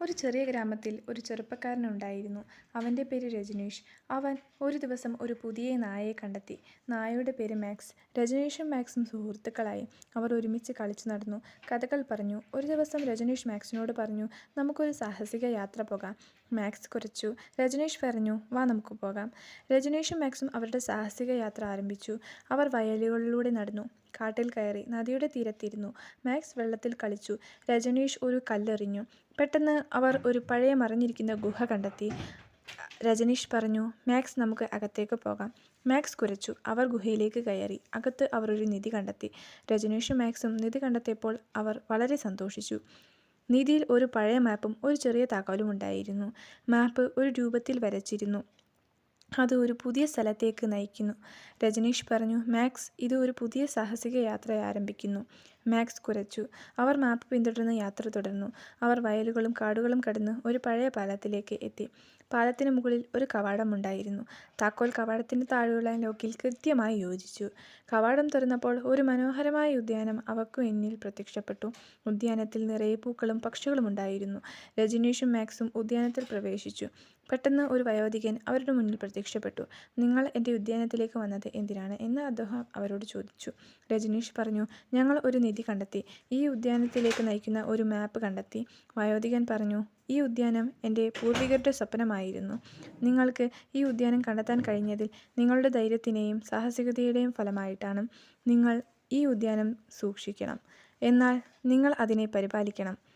ഒരു ചെറിയ ഗ്രാമത്തിൽ ഒരു ചെറുപ്പക്കാരനുണ്ടായിരുന്നു. അവൻ്റെ പേര് രജനീഷ്. അവൻ ഒരു ദിവസം ഒരു പുതിയ നായയെ കണ്ടെത്തി. നായയുടെ പേര് മാക്സ്. രജനീഷും മാക്സും സുഹൃത്തുക്കളായി. അവർ ഒരുമിച്ച് കളിച്ചു നടന്നു, കഥകൾ പറഞ്ഞു. ഒരു ദിവസം രജനീഷ് മാക്സിനോട് പറഞ്ഞു, "നമുക്കൊരു സാഹസിക യാത്ര പോകാം." മാക്സ് കുരച്ചു. രജനീഷ് പറഞ്ഞു, "വാ, നമുക്ക് പോകാം." രജനീഷും മാക്സും അവരുടെ സാഹസിക യാത്ര ആരംഭിച്ചു. അവർ വയലുകളിലൂടെ നടന്നു, കാട്ടിൽ കയറി, നദിയുടെ തീരത്തിരുന്നു. മാക്സ് വെള്ളത്തിൽ കളിച്ചു, രജനീഷ് ഒരു കല്ലെറിഞ്ഞു. പെട്ടെന്ന് അവർ ഒരു പഴയ മറഞ്ഞിരിക്കുന്ന ഗുഹ കണ്ടെത്തി. രജനീഷ് പറഞ്ഞു, "മാക്സ്, നമുക്ക് അകത്തേക്ക് പോകാം." മാക്സ് കുരച്ചു. അവർ ഗുഹയിലേക്ക് കയറി. അകത്ത് അവർ ഒരു നിധി കണ്ടെത്തി. രജനീഷും മാക്സും നിധി കണ്ടെത്തിയപ്പോൾ അവർ വളരെ സന്തോഷിച്ചു. നിധിയിൽ ഒരു പഴയ മാപ്പും ഒരു ചെറിയ താക്കോലും ഉണ്ടായിരുന്നു. മാപ്പ് ഒരു രൂപത്തിൽ വരച്ചിരുന്നു. അത് ഒരു പുതിയ സ്ഥലത്തേക്ക് നയിക്കുന്നു. രജനീഷ് പറഞ്ഞു, "മാക്സ്, ഇത് ഒരു പുതിയ സാഹസിക യാത്ര ആരംഭിക്കുന്നു." മാക്സ് കുരച്ചു. അവർ മാപ്പ് പിന്തുടർന്ന് യാത്ര തുടർന്നു. അവർ വയലുകളും കാടുകളും കടന്ന് ഒരു പഴയ പാലത്തിലേക്ക് എത്തി. പാലത്തിന് മുകളിൽ ഒരു കവാടമുണ്ടായിരുന്നു. താക്കോൽ കവാടത്തിന് താഴെയുള്ള ലോക്കിൽ കൃത്യമായി യോജിച്ചു. കവാടം തുറന്നപ്പോൾ ഒരു മനോഹരമായ ഉദ്യാനം അവർക്ക് മുന്നിൽ പ്രത്യക്ഷപ്പെട്ടു. ഉദ്യാനത്തിൽ നിറയെ പൂക്കളും പക്ഷികളും ഉണ്ടായിരുന്നു. രജനീഷും മാക്സും ഉദ്യാനത്തിൽ പ്രവേശിച്ചു. പെട്ടെന്ന് ഒരു വയോധികൻ അവരുടെ മുന്നിൽ പ്രത്യക്ഷപ്പെട്ടു. "നിങ്ങൾ എൻ്റെ ഉദ്യാനത്തിലേക്ക് വന്നത് എന്തിനാണ്?" എന്ന് അദ്ദേഹം അവരോട് ചോദിച്ചു. രജനീഷ് പറഞ്ഞു, "ഞങ്ങൾ ഒരു നിധി കണ്ടെത്തി. ഈ ഉദ്യാനത്തിലേക്ക് നയിക്കുന്ന ഒരു മാപ്പ് കണ്ടെത്തി." വയോധികൻ പറഞ്ഞു, "ഈ ഉദ്യാനം എൻ്റെ പൂർവികരുടെ സ്വപ്നമായിരുന്നു. നിങ്ങൾക്ക് ഈ ഉദ്യാനം കണ്ടെത്താൻ കഴിഞ്ഞതിൽ നിങ്ങളുടെ ധൈര്യത്തിൻ്റെയും സാഹസികതയുടെയും ഫലമായിട്ടാണ്. നിങ്ങൾ ഈ ഉദ്യാനം സൂക്ഷിക്കണം, എന്നാൽ നിങ്ങൾ അതിനെ പരിപാലിക്കണം."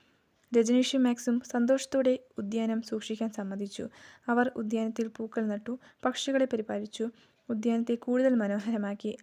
രജനീഷും മാക്സും സന്തോഷത്തോടെ ഉദ്യാനം സൂക്ഷിക്കാൻ സമ്മതിച്ചു. അവർ ഉദ്യാനത്തിൽ പൂക്കൾ നട്ടു, പക്ഷികളെ പരിപാലിച്ചു, ഉദ്യാനത്തെ കൂടുതൽ മനോഹരമാക്കി.